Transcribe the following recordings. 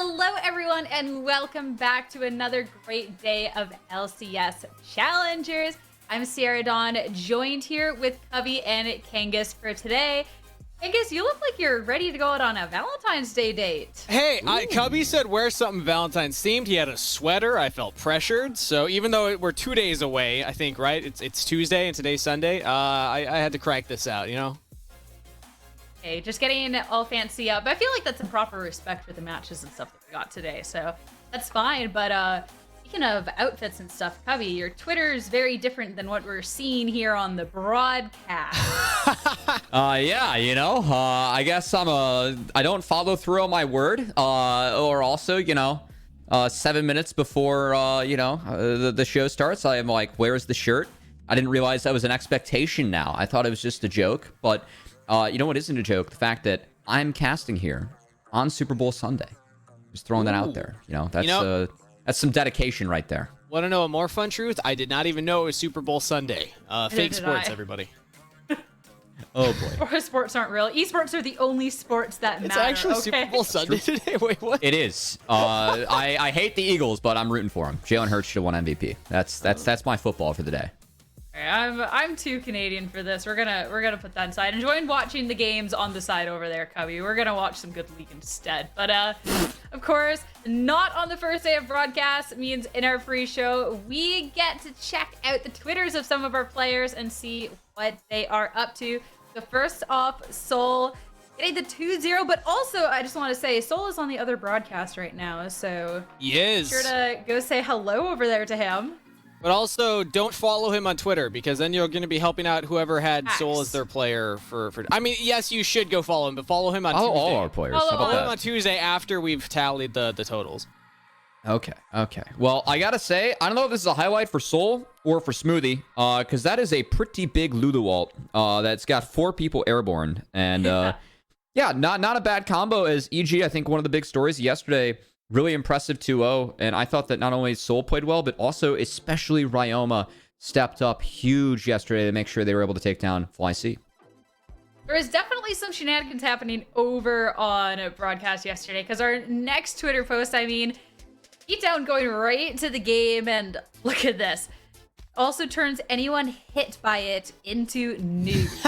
Hello everyone and welcome back to another great day of LCS Challengers. I'm Sierra Dawn, joined here with Cubby and Kangas for today. Kangas, you look like you're ready to go out on a Valentine's Day date. Hey, Cubby said wear something Valentine's themed. He had a sweater. I felt pressured. So even though we're 2 days away, I think, right? It's Tuesday and today's Sunday. I had to crack this out, you know? Okay, just getting all fancy up. I feel like that's in proper respect for the matches and stuff that we got today, so that's fine. But speaking of outfits and stuff, Cubby, your Twitter is very different than what we're seeing here on the broadcast. Yeah, you know, I guess I don't follow through on my word, or also, 7 minutes before, the show starts, I am like, where's the shirt? I didn't realize that was an expectation now. I thought it was just a joke, but you know what isn't a joke? The fact that I'm casting here on Super Bowl Sunday. Just throwing that out there. That's some dedication right there. Want to know a more fun truth? I did not even know it was Super Bowl Sunday. Fake sports, everybody. Oh boy. Sports aren't real. Esports are the only sports that matter. It's actually Super Bowl Sunday today. Wait, what? It is. I hate the Eagles, but I'm rooting for them. Jalen Hurts should have won MVP. That's my football for the day. I'm too Canadian for this. We're gonna put that aside. Enjoying watching the games on the side over there, Cubby. We're gonna watch some good league instead. But of course, not on the first day of broadcast means in our free show, we get to check out the Twitters of some of our players and see what they are up to. So first off, Soul getting the 2-0, but also I just want to say Soul is on the other broadcast right now, so he is. Be sure to go say hello over there to him. But also, don't follow him on Twitter, because then you're going to be helping out whoever had Soul as their player for. I mean, yes, you should go follow him, but follow him on Tuesday. All our players. Follow him on Tuesday after we've tallied the totals. Okay. Well, I gotta say, I don't know if this is a highlight for Soul or for Smoothie, because that is a pretty big Lulu ult that's got 4 people airborne. And yeah, not a bad combo as EG. I think one of the big stories yesterday. Really impressive 2-0, and I thought that not only Soul played well, but also especially Ryoma stepped up huge yesterday to make sure they were able to take down Fly C. There is definitely some shenanigans happening over on broadcast yesterday, because our next Twitter post, Beatdown going right to the game, and look at this. Also turns anyone hit by it into news.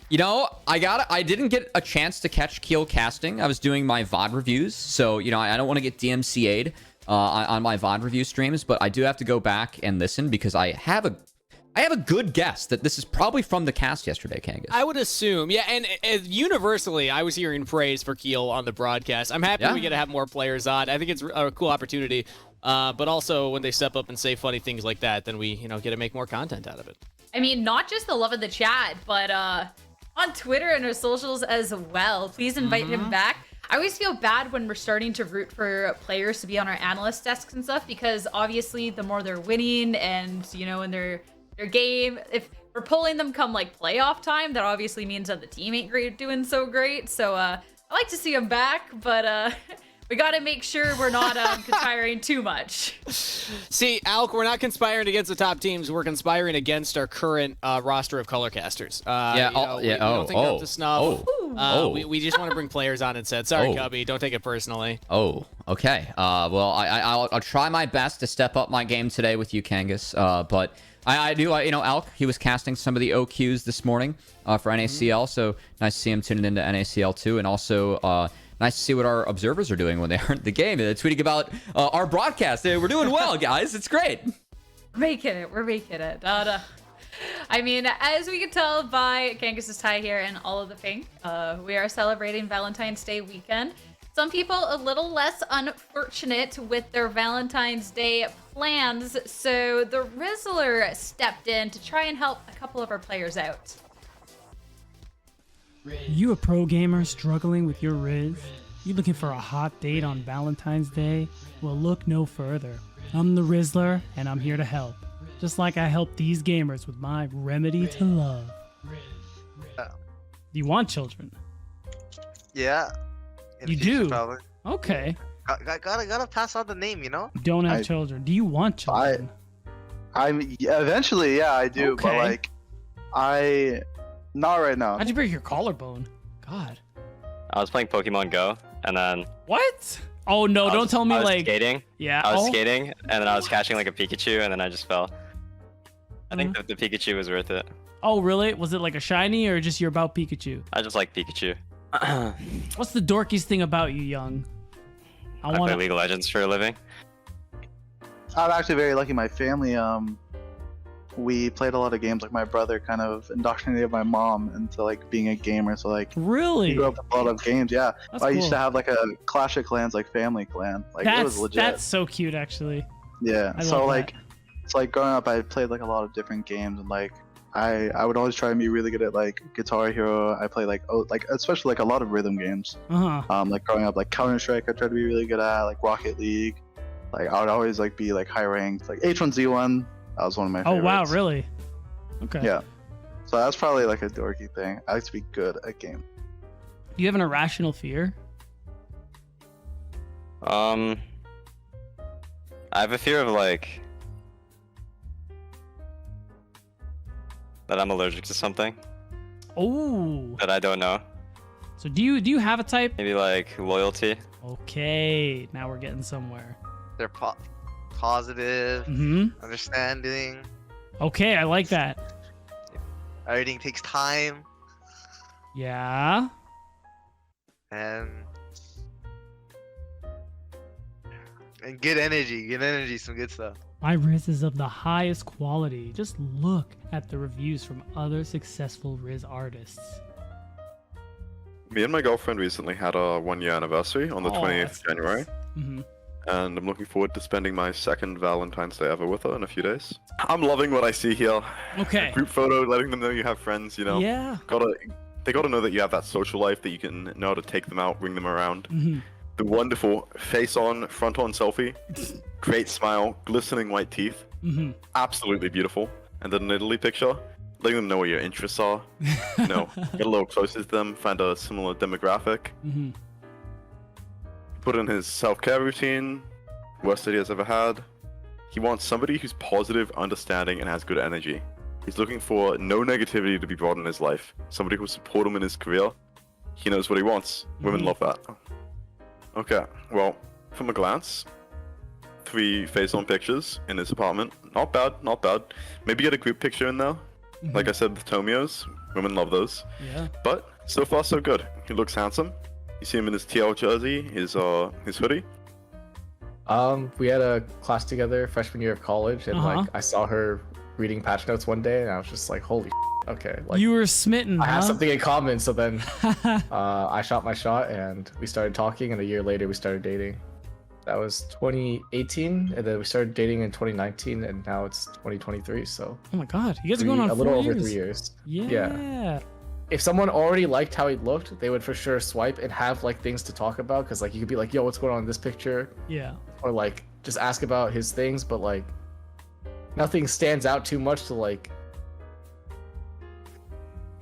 You know, I didn't get a chance to catch Keel casting. I was doing my VOD reviews, so, I don't want to get DMCA'd on my VOD review streams, but I do have to go back and listen because I have a good guess that this is probably from the cast yesterday, Kangas. I would assume, yeah, and universally, I was hearing praise for Keel on the broadcast. I'm happy we get to have more players on. I think it's a cool opportunity, but also when they step up and say funny things like that, then we, get to make more content out of it. I mean, not just the love of the chat, but on Twitter and our socials as well. Please invite him back. I always feel bad when we're starting to root for players to be on our analyst desks and stuff, because obviously the more they're winning and, in their game, if we're pulling them come like playoff time, that obviously means that the team ain't doing so great. So I like to see them back, but we got to make sure we're not conspiring too much. See, Alk, we're not conspiring against the top teams. We're conspiring against our current roster of color casters. We don't think they're up to snuff. We just want to bring players on instead. Sorry, Cubby. Don't take it personally. Oh, okay. Well, I'll try my best to step up my game today with you, Kangas. But I do, Alk, he was casting some of the OQs this morning for NACL. So nice to see him tuning into NACL too. And also, nice to see what our observers are doing when they aren't in the game. They're tweeting about our broadcast. We're doing well, guys. It's great. We're making it. As we can tell by Kangas' tie here and all of the pink, we are celebrating Valentine's Day weekend. Some people a little less unfortunate with their Valentine's Day plans, so the Rizzler stepped in to try and help a couple of our players out. You a pro gamer struggling with your Riz? You looking for a hot date on Valentine's Day? Well, look no further. I'm the Rizzler, and I'm here to help. Just like I help these gamers with my remedy to love. Do you want children? Yeah. You do? Probably. Okay. Gotta pass on the name, You don't have children. Do you want children? Eventually, yeah, I do. Okay. But not right now. How'd you break your collarbone? God. I was playing Pokemon Go, and then What? Oh no! Don't tell me I was like. skating. Yeah. I was oh. skating, and then I was catching like a Pikachu, and then I just fell. I think the Pikachu was worth it. Oh really? Was it like a shiny or just you're about Pikachu? I just like Pikachu. What's the dorkiest thing about you, Young? I play League of Legends for a living. I'm actually very lucky. My family, we played a lot of games. Like my brother kind of indoctrinated my mom into like being a gamer. So like, Really? we grew up with a lot of games. Yeah, That's I used cool. to have like a Clash of Clans, like family clan. Like it was legit. That's so cute, actually. Yeah. I So love like, that. it's like growing up, I played like a lot of different games, and like I would always try to be really good at like Guitar Hero. I play like especially like a lot of rhythm games. Like growing up, like Counter Strike, I tried to be really good at, like Rocket League. Like I would always like be like high ranked, like H1Z1. That was one of my favorites. Oh wow, really? Okay. Yeah. So that's probably like a dorky thing. I like to be good at game. Do you have an irrational fear? I have a fear of like that I'm allergic to something Oh. that I don't know. So do you have a type? Maybe like loyalty. Okay, now we're getting somewhere. They're positive, understanding. Okay, I like that. Everything takes time Yeah. and good energy, some good stuff. My Riz is of the highest quality. Just look at the reviews from other successful Riz artists. Me and my girlfriend recently had our 1-year anniversary on the 20th of January, and I'm looking forward to spending my second Valentine's Day ever with her in a few days. I'm loving what I see here. Okay. Group photo, letting them know you have friends, you know. Yeah. They gotta know that you have that social life, that you can know how to take them out, bring them around. The wonderful face-on, front-on selfie, great smile, glistening white teeth, absolutely beautiful. And then an Italy picture, letting them know what your interests are. You know, get a little closer to them, find a similar demographic. Put in his self-care routine, worst that he has ever had. He wants somebody who's positive, understanding, and has good energy. He's looking for no negativity to be brought in his life. Somebody who will support him in his career. He knows what he wants. Women love that. Okay, well, from a glance, 3 face-on pictures in his apartment. Not bad, not bad. Maybe get a group picture in there. Like I said, the Tomios. Women love those. Yeah. But so far, so good. He looks handsome. You see him in his TL jersey, his hoodie. We had a class together freshman year of college, and like I saw her reading patch notes one day, and I was just like, holy okay, like You were smitten, I have huh? something in common. So then I shot my shot, and we started talking, and a year later we started dating. That was 2018, and then we started dating in 2019, and now it's 2023. So Oh my god, you guys are going on a little 4 over years. 3 years. Yeah. If someone already liked how he looked, they would for sure swipe and have like things to talk about, because like you could be like, yo, what's going on in this picture? Yeah. Or like just ask about his things, but like nothing stands out too much to like.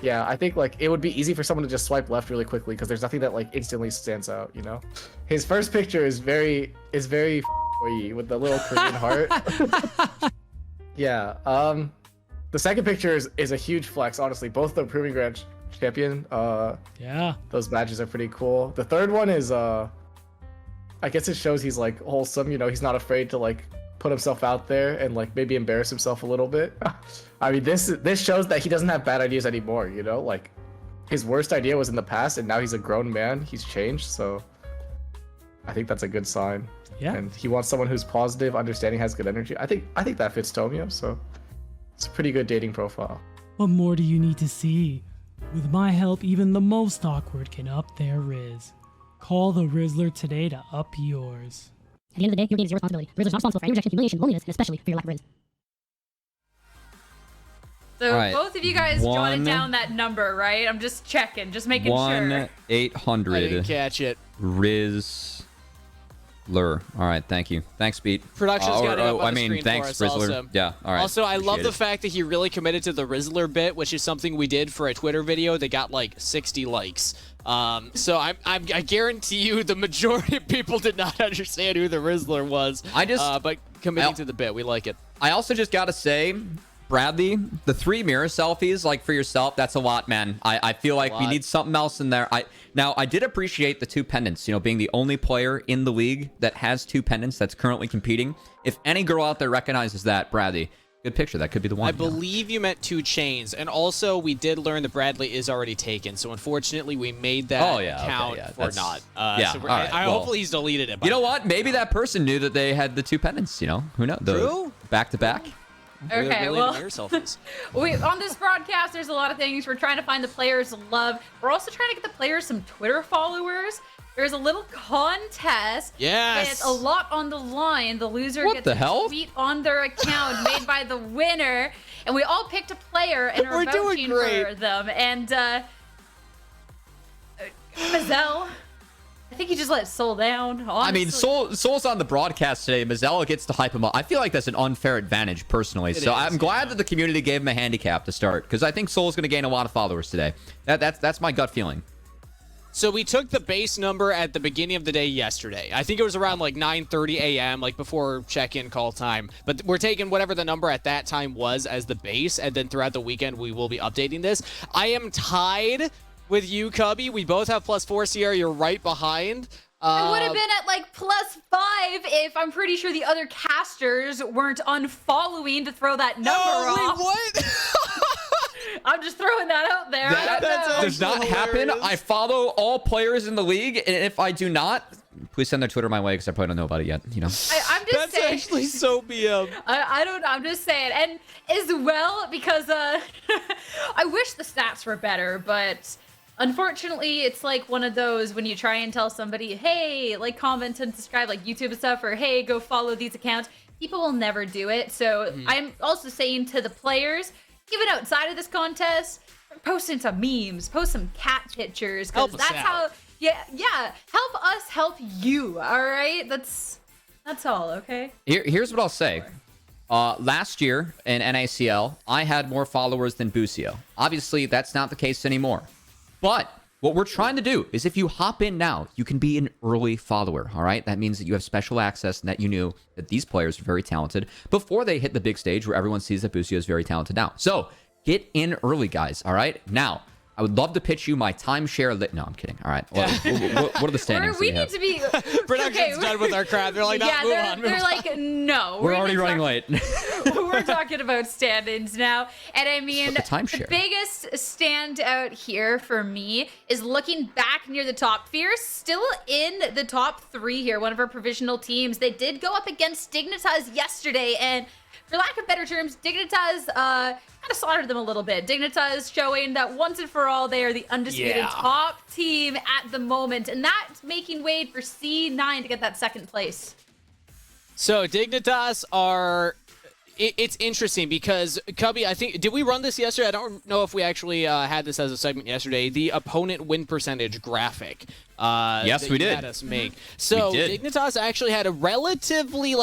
Yeah, I think like it would be easy for someone to just swipe left really quickly, because there's nothing that like instantly stands out, you know. His first picture is very with the little Korean heart. Yeah. The second picture is a huge flex, honestly. Both the Proving Ground champion. Yeah. Those badges are pretty cool. The third one is I guess it shows he's like wholesome, you know, he's not afraid to like put himself out there and like maybe embarrass himself a little bit. I mean, this shows that he doesn't have bad ideas anymore, you know? Like his worst idea was in the past, and now he's a grown man. He's changed, so I think that's a good sign. Yeah. And he wants someone who's positive, understanding, has good energy. I think that fits Tomio, so it's a pretty good dating profile. What more do you need to see? With my help, even the most awkward can up their Riz. Call the Rizzler today to up yours. At the end of the day, your game is your responsibility. The Rizzler's not responsible for any rejection, humiliation, loneliness, and especially for your lack of Riz. So Alright, both of you guys jotted one- down that number, right? I'm just checking, just making sure. 1-800 I didn't catch it. Rizzler. All right, thank you. Thanks, Pete. Production's got it up on the screen thanks, for us Rizzler. also. Yeah, all right. Also, I love appreciate the it. fact that he really committed to the Rizzler bit, which is something we did for a Twitter video that got like 60 likes. So I guarantee you the majority of people did not understand who the Rizzler was. But committing to the bit, we like it. I also just gotta say, Bradley, the 3 mirror selfies, like for yourself, that's a lot, man. I feel like we need something else in there. Now, I did appreciate the 2 pendants, being the only player in the league that has 2 pendants that's currently competing. If any girl out there recognizes that, Bradley, good picture. That could be the one. I believe you meant 2 chains. And also, we did learn that Bradley is already taken. So, unfortunately, we made that count for not. So hopefully, he's deleted it. You know what? Maybe that person knew that they had the 2 pendants, Who knows? True. Back-to-back. Okay, well, on this broadcast, there's a lot of things. We're trying to find the players' love. We're also trying to get the players some Twitter followers. There's a little contest. Yes. With a lot on the line. The loser gets a tweet on their account made by the winner. And we all picked a player and are vouching for them. And Mazel, I think he just let Soul down. Honestly. I mean, Soul's on the broadcast today. Mazel gets to hype him up. I feel like that's an unfair advantage, personally. I'm glad that the community gave him a handicap to start, because I think Soul's going to gain a lot of followers today. That's my gut feeling. So we took the base number at the beginning of the day yesterday. I think it was around like 9:30 a.m., like before check-in call time. But we're taking whatever the number at that time was as the base, and then throughout the weekend, we will be updating this. I am tied with you, Cubby. We both have +4 CR. You're right behind. It would have been at like +5 if I'm pretty sure the other casters weren't unfollowing to throw that number off. Wait, what? I'm just throwing that out there. That does not happen. I follow all players in the league, and if I do not, please send their Twitter my way, because I probably don't know about it yet. I'm just saying. That's actually so BM. I'm just saying, and as well because I wish the stats were better, but unfortunately, it's like one of those when you try and tell somebody, hey, like comment and subscribe, like YouTube and stuff, or hey, go follow these accounts. People will never do it. So I'm also saying to the players, even outside of this contest, posting some memes, post some cat pictures, because that's how. Yeah, help us help you. All right, that's all. Okay. Here's what I'll say. Last year in NACL, I had more followers than Busio. Obviously, that's not the case anymore. But what we're trying to do is, if you hop in now, you can be an early follower, all right? That means that you have special access and that you knew that these players are very talented before they hit the big stage where everyone sees that Busio is very talented now. So get in early, guys, all right? Now, I would love to pitch you my timeshare No, I'm kidding. All right. What are the standings? We need to be. Production's done with our crowd. They're like, they're like, no. We're already running late. We're talking about standings now. And I mean, the biggest standout here for me is looking back near the top. Fierce still in the top 3 here, one of our provisional teams. They did go up against Dignitas yesterday, and for lack of better terms, Dignitas kind of slaughtered them a little bit. Dignitas showing that once and for all, they are the undisputed top team at the moment. And that's making way for C9 to get that 2nd place. So Dignitas are... It's interesting because, Cubby, I think, did we run this yesterday? I don't know if we actually had this as a segment yesterday. The opponent win percentage graphic. Yes, we did. Had us make. So Dignitas actually had a relatively,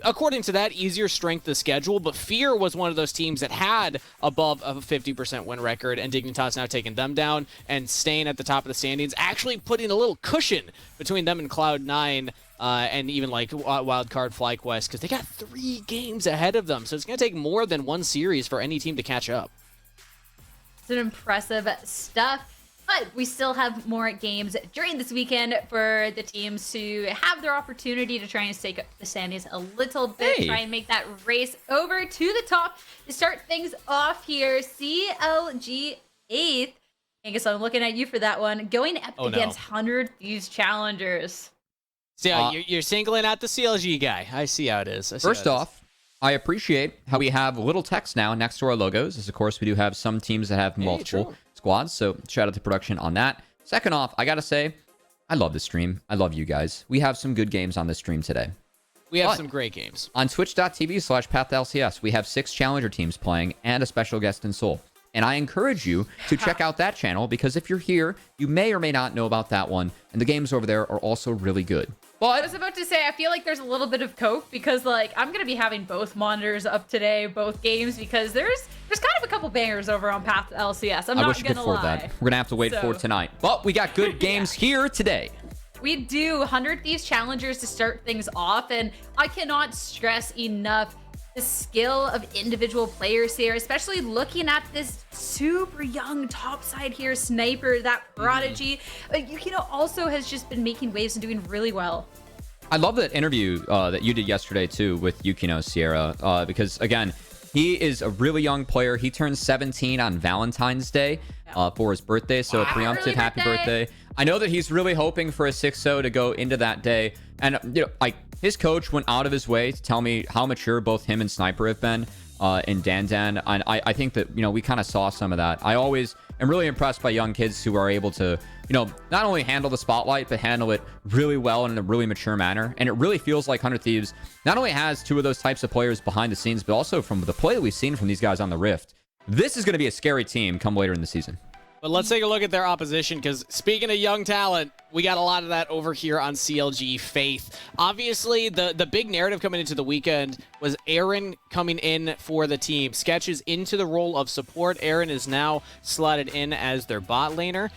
according to that, easier strength of schedule, but Fear was one of those teams that had above a 50% win record, and Dignitas now taking them down and staying at the top of the standings, actually putting a little cushion between them and Cloud9. And even Wildcard FlyQuest, because they got 3 games ahead of them. So it's going to take more than 1 series for any team to catch up. It's an impressive stuff. But we still have more games during this weekend for the teams to have their opportunity to try and stake up the standings a little bit. Try and make that race over to the top to start things off here. CLG 8th. I guess I'm looking at you for that one. Going up against 100 Thieves Challengers. So you're singling out the CLG guy. I see how it is. First off, I appreciate how we have little text now next to our logos, as of course we do have some teams that have multiple squads, so shout out to production on that. Second off, I gotta say, I love this stream. I love you guys. We have some good games on this stream today. We have some great games. On twitch.tv/PathLCS, we have 6 challenger teams playing and a special guest in Seoul. And I encourage you to check out that channel, because if you're here, you may or may not know about that one, and the games over there are also really good. But I was about to say, I feel like there's a little bit of cope, because I'm going to be having both monitors up today, both games, because there's kind of a couple bangers over on Path LCS. I'm not going to lie. That. We're going to have to wait for tonight. But we got good games here today. We do 100 Thieves Challengers to start things off, and I cannot stress enough the skill of individual players here, especially looking at this super young top side here, Sniper, that prodigy. Yukino also has just been making waves and doing really well. I love that interview that you did yesterday too with Yukino, Sierra, because again, he is a really young player. He turned 17 on Valentine's Day for his birthday, so a preemptive happy birthday. I know that he's really hoping for a 6-0 to go into that day, and like his coach went out of his way to tell me how mature both him and Sniper have been in Dan, and I think that we kind of saw some of that. I always am really impressed by young kids who are able to not only handle the spotlight, but handle it really well and in a really mature manner. And it really feels like 100 Thieves not only has two of those types of players behind the scenes, but also from the play that we've seen from these guys on the Rift. This is going to be a scary team come later in the season. But let's take a look at their opposition, because speaking of young talent, we got a lot of that over here on CLG Faith. Obviously, the big narrative coming into the weekend was Aaron coming in for the team. Sketch is into the role of support. Aaron is now slotted in as their bot laner.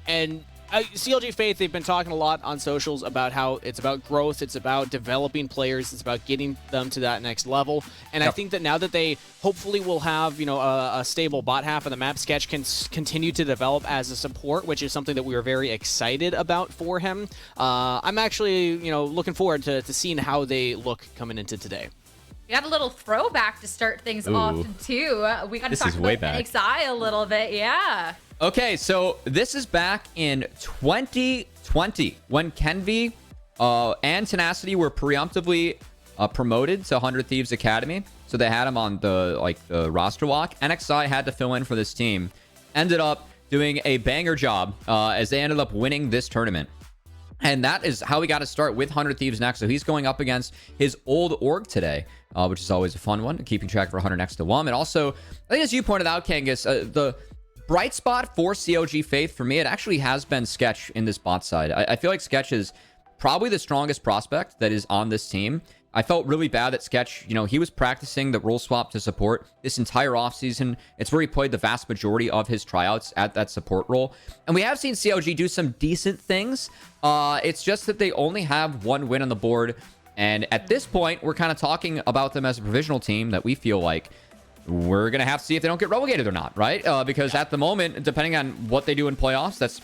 And CLG Faith, they've been talking a lot on socials about how it's about growth, it's about developing players, it's about getting them to that next level. And I think that now that they hopefully will have, a stable bot half of the map, Sketch can continue to develop as a support, which is something that we are very excited about for him. I'm actually, looking forward to seeing how they look coming into today. We got a little throwback to start things off, too. We got to talk about NXI a little bit, yeah. Okay, so this is back in 2020 when Kenvi and Tenacity were preemptively promoted to 100 Thieves Academy. So they had him on the roster walk. NXI had to fill in for this team. Ended up doing a banger job as they ended up winning this tournament. And that is how we got to start with 100 Thieves next. So he's going up against his old org today, which is always a fun one, keeping track for 100 next to 1. And also, I think as you pointed out, Kangas, the bright spot for CLG Faith, for me, it actually has been Sketch in this bot side. I feel like Sketch is probably the strongest prospect that is on this team. I felt really bad that Sketch, he was practicing the role swap to support this entire offseason. It's where he played the vast majority of his tryouts at that support role. And we have seen CLG do some decent things. It's just that they only have one win on the board. And at this point, we're kind of talking about them as a provisional team that we feel like we're going to have to see if they don't get relegated or not, right? Because at the moment, depending on what they do in playoffs, that's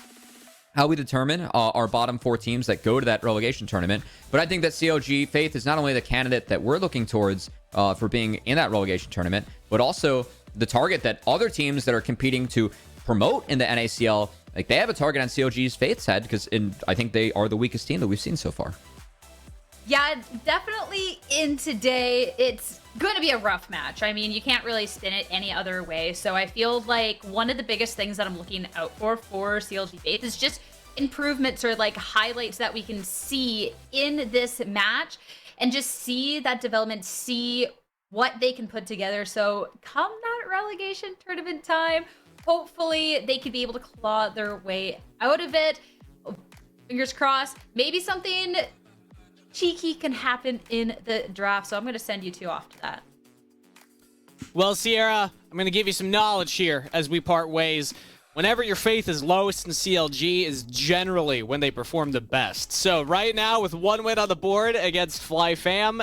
how we determine our bottom 4 teams that go to that relegation tournament. But I think that CLG Faith is not only the candidate that we're looking towards for being in that relegation tournament, but also the target that other teams that are competing to promote in the NACL, like they have a target on CLG's Faith's head, because I think they are the weakest team that we've seen so far. Yeah, definitely in today, it's going to be a rough match. I mean, you can't really spin it any other way. So I feel like one of the biggest things that I'm looking out for CLG Faith is just improvements or highlights that we can see in this match and just see that development, see what they can put together. So come that relegation tournament time, hopefully they could be able to claw their way out of it. Fingers crossed. Maybe something cheeky can happen in the draft, so I'm going to send you 2 off to that. Well, Sierra, I'm going to give you some knowledge here as we part ways. Whenever your faith is lowest in CLG is generally when they perform the best. So right now, with 1 win on the board against Fly Fam,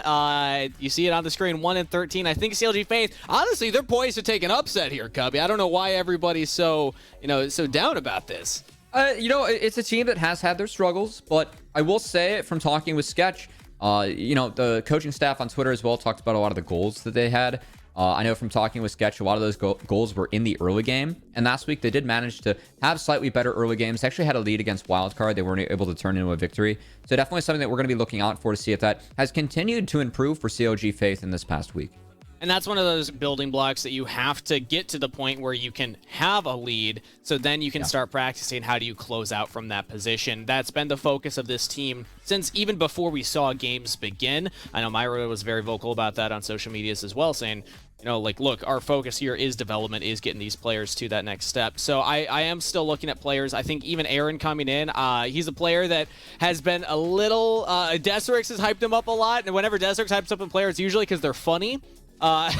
you see it on the screen, 1-13. I think CLG Faith, honestly, they're poised to take an upset here, Cubby. I don't know why everybody's so down about this. It's a team that has had their struggles, but I will say, from talking with Sketch, the coaching staff on Twitter as well talked about a lot of the goals that they had. I know from talking with Sketch, a lot of those goals were in the early game. And last week, they did manage to have slightly better early games. They actually had a lead against Wildcard. They weren't able to turn into a victory. So definitely something that we're going to be looking out for to see if that has continued to improve for CLG Faith in this past week. And that's one of those building blocks that you have to get to the point where you can have a lead, so then you can start practicing how do you close out from that position. That's been the focus of this team since even before we saw games begin. I know Myra was very vocal about that on social medias as well, saying, look, our focus here is development, is getting these players to that next step. So I am still looking at players. I think even Aaron coming in, he's a player that has been a little, Deserix has hyped him up a lot, and whenever Deserix hypes up a player, it's usually because they're funny. A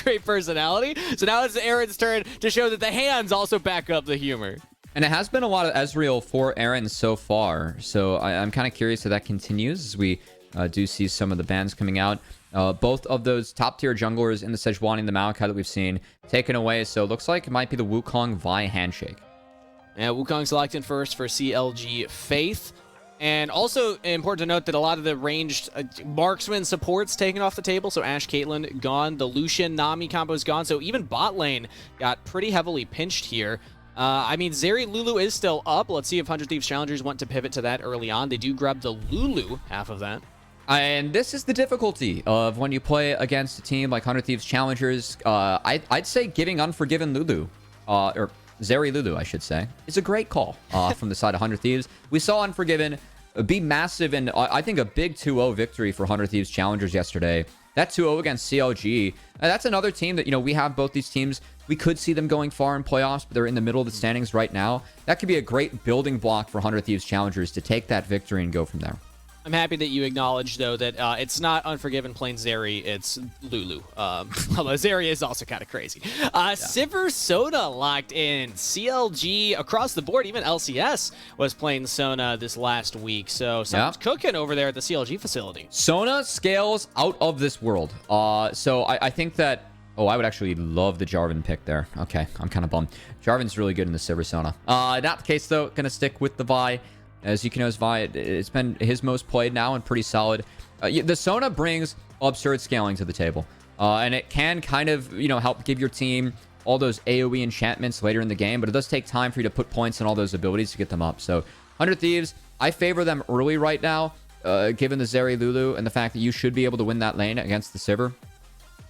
great personality. So now it's Aaron's turn to show that the hands also back up the humor. And it has been a lot of Ezreal for Aaron so far. So I'm kind of curious if that continues as we do see some of the bans coming out. Both of those top-tier junglers in the Sejuani and the Maokai that we've seen taken away, so it looks like it might be the Wukong Vi handshake. Yeah, Wukong's locked in first for CLG Faith. And also important to note that a lot of the ranged marksman supports taken off the table. So Ashe Caitlyn gone, the Lucian Nami combo is gone. So even bot lane got pretty heavily pinched here. I mean, Zeri Lulu is still up. Let's see if 100 Thieves Challengers want to pivot to that early on. They do grab the Lulu half of that. And this is the difficulty of when you play against a team like 100 Thieves Challengers. I'd say giving Unforgiven Lulu, or Zeri Lulu, I should say, is a great call from the side of 100 Thieves. We saw Unforgiven be massive, and I think a big 2-0 victory for 100 Thieves Challengers yesterday. That 2-0 against CLG, that's another team that, we have both these teams. We could see them going far in playoffs, but they're in the middle of the standings right now. That could be a great building block for 100 Thieves Challengers to take that victory and go from there. I'm happy that you acknowledge, though, that it's not Unforgiven playing Zeri, it's Lulu. Although Zeri is also kind of crazy. Sivir Sona locked in. CLG across the board, even LCS was playing Sona this last week. So something's cooking over there at the CLG facility. Sona scales out of this world. So I think that... Oh, I would actually love the Jarvan pick there. Okay, I'm kind of bummed. Jarvan's really good in the Sivir Sona. Not the case, though. Gonna stick with the Vi. As you can know, Vi, it's been his most played now and pretty solid. The Sona brings absurd scaling to the table. And it can kind of, help give your team all those AoE enchantments later in the game. But it does take time for you to put points on all those abilities to get them up. So 100 Thieves, I favor them early right now, given the Zeri Lulu and the fact that you should be able to win that lane against the Sivir.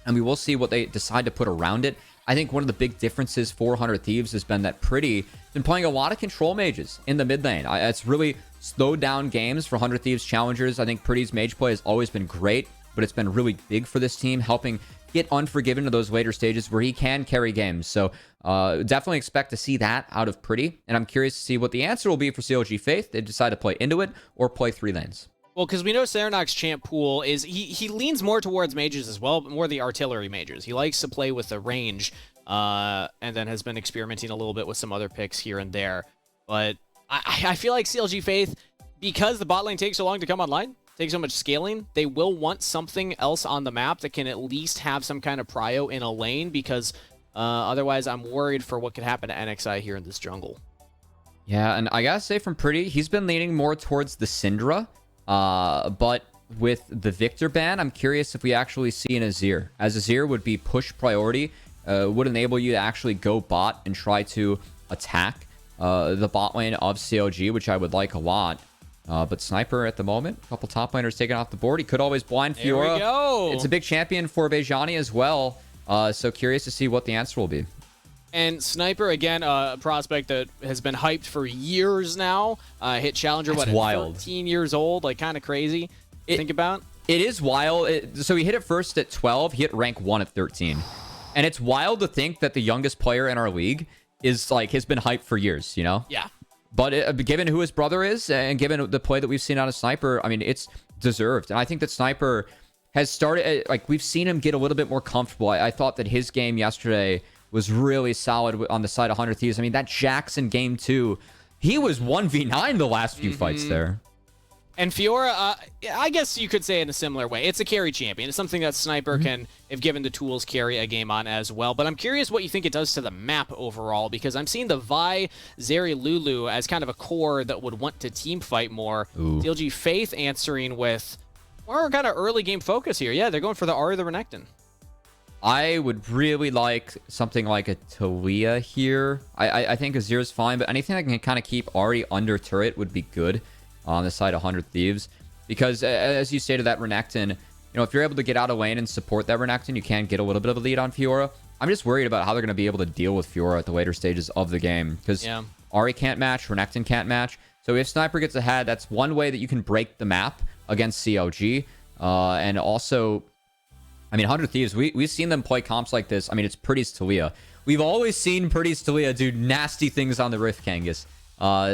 And we will see what they decide to put around it. I think one of the big differences for 100 Thieves has been that Pretty has been playing a lot of control mages in the mid lane. It's really slowed down games for 100 Thieves Challengers. I think Pretty's mage play has always been great, but it's been really big for this team, helping get Unforgiven to those later stages where he can carry games. So definitely expect to see that out of Pretty. And I'm curious to see what the answer will be for CLG Faith. They decide to play into it or play 3 lanes. Well, because we know Serenok's champ pool is, he leans more towards mages as well, but more the artillery mages. He likes to play with the range, and then has been experimenting a little bit with some other picks here and there. But I feel like CLG Faith, because the bot lane takes so long to come online, takes so much scaling, they will want something else on the map that can at least have some kind of prio in a lane, because otherwise I'm worried for what could happen to NXI here in this jungle. Yeah, and I gotta say from Pretty, he's been leaning more towards the Syndra. But with the Victor ban, I'm curious if we actually see an Azir. As Azir would be push priority, would enable you to actually go bot and try to attack the bot lane of CLG, which I would like a lot. But Sniper at the moment, a couple top laners taken off the board. He could always blind Fiora. There we go. It's a big champion for Bejani as well. So curious to see what the answer will be. And Sniper, again, a prospect that has been hyped for years now. Hit Challenger, That's at wild. 13 years old? Like, kind of crazy to think about. It is wild. So he hit it first at 12. He hit rank 1 at 13. And it's wild to think that the youngest player in our league is, has been hyped for years, Yeah. But given who his brother is, and given the play that we've seen out of Sniper, I mean, it's deserved. And I think that Sniper has started, we've seen him get a little bit more comfortable. I thought that his game yesterday was really solid on the side of 100 Thieves. I mean, that Jackson game 2, he was 1v9 the last few fights there. And Fiora, I guess you could say in a similar way. It's a carry champion. It's something that Sniper can, if given the tools, carry a game on as well. But I'm curious what you think it does to the map overall, because I'm seeing the Vi, Zeri, Lulu as kind of a core that would want to team fight more. CLG Faith answering with more kind of early game focus here. Yeah, they're going for the Ari the Renekton. I would really like something like a Talia here. I think Azir is fine, but anything that can kind of keep Ari under turret would be good on the side of 100 Thieves. Because as you stated, that Renekton, if you're able to get out of lane and support that Renekton, you can get a little bit of a lead on Fiora. I'm just worried about how they're going to be able to deal with Fiora at the later stages of the game. Because Ari can't match, Renekton can't match. So if Sniper gets ahead, that's one way that you can break the map against CLG. And also, I mean, 100 Thieves, we've seen them play comps like this. I mean, it's Pretty's Talia. We've always seen Pretty's Talia do nasty things on the Rift Kangas.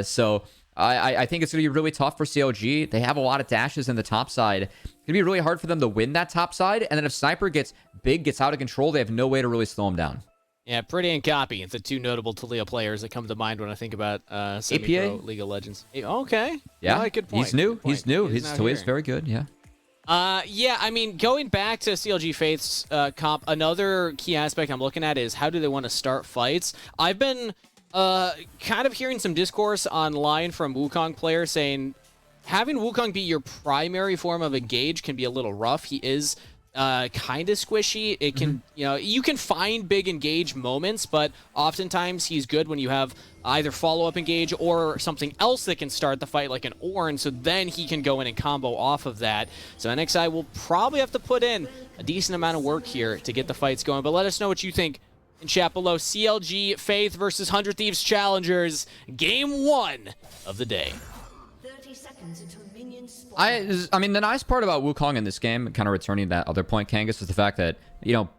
So I think it's going to be really tough for CLG. They have a lot of dashes in the top side. It's going to be really hard for them to win that top side. And then if Sniper gets big, gets out of control, they have no way to really slow him down. Yeah, Pretty and Copy. It's the two notable Talia players that come to mind when I think about semi-pro League of Legends. Okay. Yeah, good point. he's new. Good point. He's new. His Talia's very good, yeah. Yeah, I mean, going back to CLG Faith's comp, another key aspect I'm looking at is how do they want to start fights. I've been kind of hearing some discourse online from Wukong players saying having Wukong be your primary form of engage can be a little rough. He is kind of squishy. It can, you can find big engage moments, but oftentimes he's good when you have either follow-up engage or something else that can start the fight like an Ornn, so then he can go in and combo off of that. So NXI will probably have to put in a decent amount of work here to get the fights going, but let us know what you think in chat below. CLG Faith versus 100 Thieves Challengers, game 1 of the day. 30 seconds until minions spawn. I mean, the nice part about Wukong in this game, kind of returning to that other point, Kangas, is the fact that,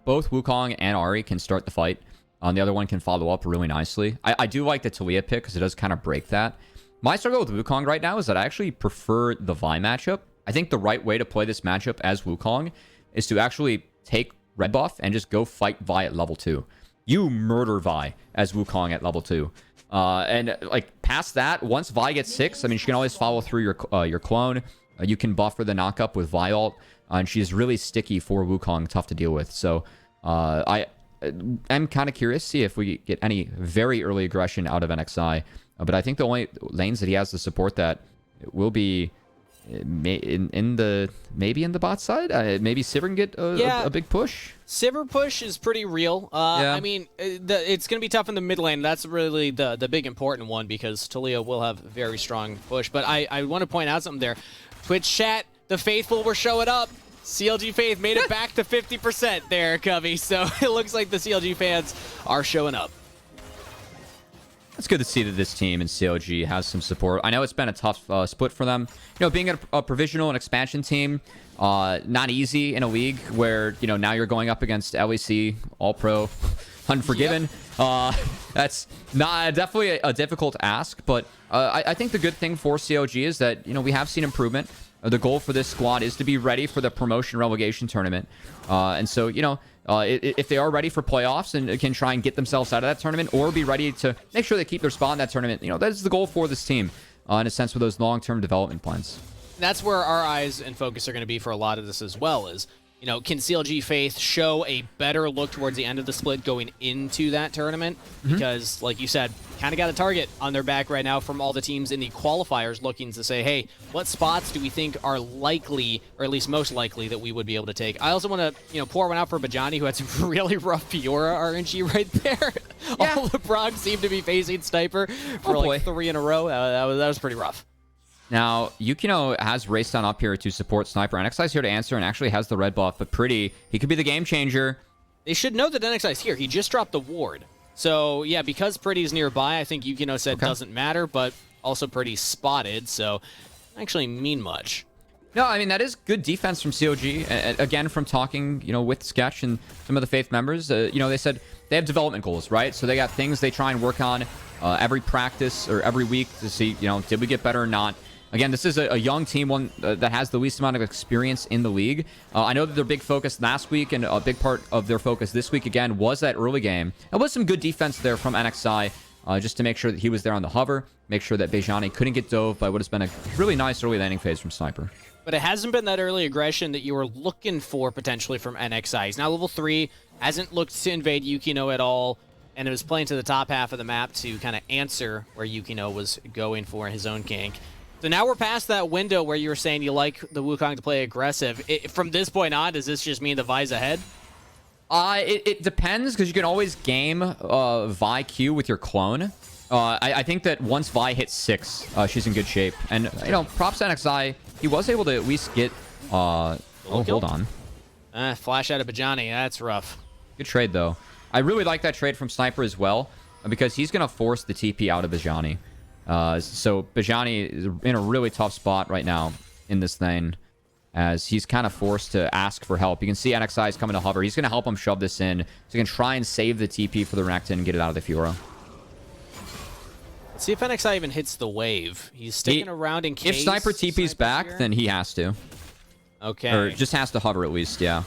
both Wukong and Ahri can start the fight. The other one can follow up really nicely. I do like the Taliyah pick because it does kind of break that. My struggle with Wukong right now is that I actually prefer the Vi matchup. I think the right way to play this matchup as Wukong is to actually take red buff and just go fight Vi at level 2. You murder Vi as Wukong at level 2. And like past that, once Vi gets 6, I mean, she can always follow through your clone. You can buffer the knockup with Vi ult, and she's really sticky for Wukong, tough to deal with. So I'm kind of curious to see if we get any very early aggression out of NXI. But I think the only lanes that he has to support that will be maybe in the bot side. Maybe Sivir can get a big push. Sivir push is pretty real. Yeah. I mean, it's going to be tough in the mid lane. That's really the big important one because Taliyah will have very strong push. But I want to point out something there. Twitch chat, the faithful were showing up. CLG Faith made it back to 50% there, Covey. So it looks like the CLG fans are showing up. It's good to see that this team in CLG has some support. I know it's been a tough split for them. Being a provisional and expansion team, not easy in a league where, now you're going up against LEC, All-Pro, Unforgiven. Yep. That's definitely a difficult ask, but I think the good thing for CLG is that, we have seen improvement. The goal for this squad is to be ready for the promotion relegation tournament. And so, if they are ready for playoffs and can try and get themselves out of that tournament or be ready to make sure they keep their spot in that tournament, that is the goal for this team in a sense with those long-term development plans. That's where our eyes and focus are going to be for a lot of this as well is, can CLG Faith show a better look towards the end of the split going into that tournament? Because, like you said, kind of got a target on their back right now from all the teams in the qualifiers looking to say, hey, what spots do we think are likely, or at least most likely, that we would be able to take? I also want to, pour one out for Bajani, who had some really rough Fiora RNG right there. Yeah. All the Brogs seem to be facing Sniper for 3 in a row. That was pretty rough. Now, Yukino has raced on up here to support Sniper. NXI's here to answer and actually has the red buff, but Pretty, he could be the game changer. They should know that NXI's here. He just dropped the ward. So, yeah, because Pretty's nearby, I think Yukino said doesn't matter, but also Pretty spotted, so doesn't actually mean much. No, I mean, that is good defense from CLG. Again, from talking, with Sketch and some of the Faith members, they said they have development goals, right? So they got things they try and work on every practice or every week to see, did we get better or not? Again, this is a young team, one that has the least amount of experience in the league. I know that their big focus last week and a big part of their focus this week, again, was that early game. It was some good defense there from NXI just to make sure that he was there on the hover, make sure that Bejani couldn't get dove by what has been a really nice early landing phase from Sniper. But it hasn't been that early aggression that you were looking for potentially from NXI. He's now level 3, hasn't looked to invade Yukino at all, and it was playing to the top half of the map to kind of answer where Yukino was going for his own gank. So now we're past that window where you were saying you like the Wukong to play aggressive. From this point on, does this just mean the Vi's ahead? It depends, because you can always game Vi Q with your clone. I think that once Vi hits 6, she's in good shape. And, props to NXI, he was able to at least get... hold on. Flash out of Bajani, that's rough. Good trade, though. I really like that trade from Sniper as well, because he's going to force the TP out of Bajani. So Bajani is in a really tough spot right now in this lane as he's kind of forced to ask for help. You can see NXI is coming to hover. He's going to help him shove this in so he can try and save the TP for the Renekton and get it out of the Fiora. Let's see if NXI even hits the wave. He's sticking around in case. If Sniper TP's back, here, then he has to. Okay. Or just has to hover at least, yeah.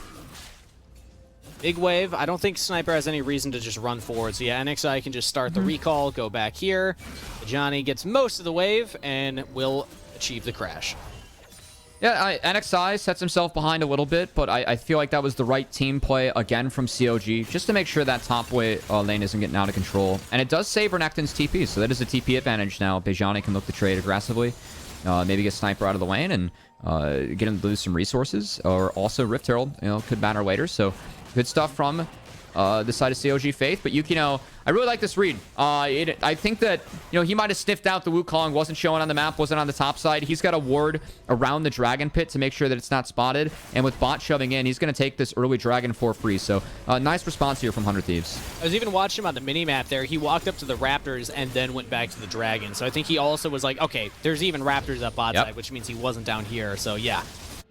Big wave. I don't think Sniper has any reason to just run forward. So yeah, NXI can just start the recall, go back here. Johnny gets most of the wave and will achieve the crash. Yeah, NXI sets himself behind a little bit, but I feel like that was the right team play again from CLG, just to make sure that top lane isn't getting out of control. And it does save Renekton's TP, so that is a TP advantage now. Bejani can look to trade aggressively, maybe get Sniper out of the lane and get him to lose some resources, or also Rift Herald, could matter later. So good stuff from the side of CLG Faith. But Yukino, I really like this read. I think that, he might have sniffed out the Wukong, wasn't showing on the map, wasn't on the top side. He's got a ward around the Dragon Pit to make sure that it's not spotted. And with bot shoving in, he's going to take this early Dragon for free. So nice response here from 100 Thieves. I was even watching him on the mini-map there. He walked up to the Raptors and then went back to the Dragon. So I think he also was like, okay, there's even Raptors up bot side, which means he wasn't down here. So yeah,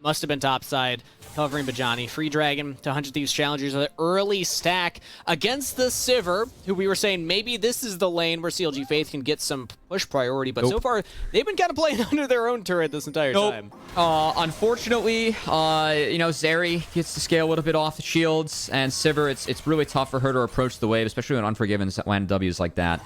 must have been top side. Covering Bajani. Free Dragon to 100 Thieves Challengers. An early stack against the Sivir, who we were saying maybe this is the lane where CLG Faith can get some push priority, but so far they've been kind of playing under their own turret this entire time. Unfortunately, Zeri gets to scale a little bit off the shields, and Sivir, it's really tough for her to approach the wave, especially when Unforgiven land W's like that.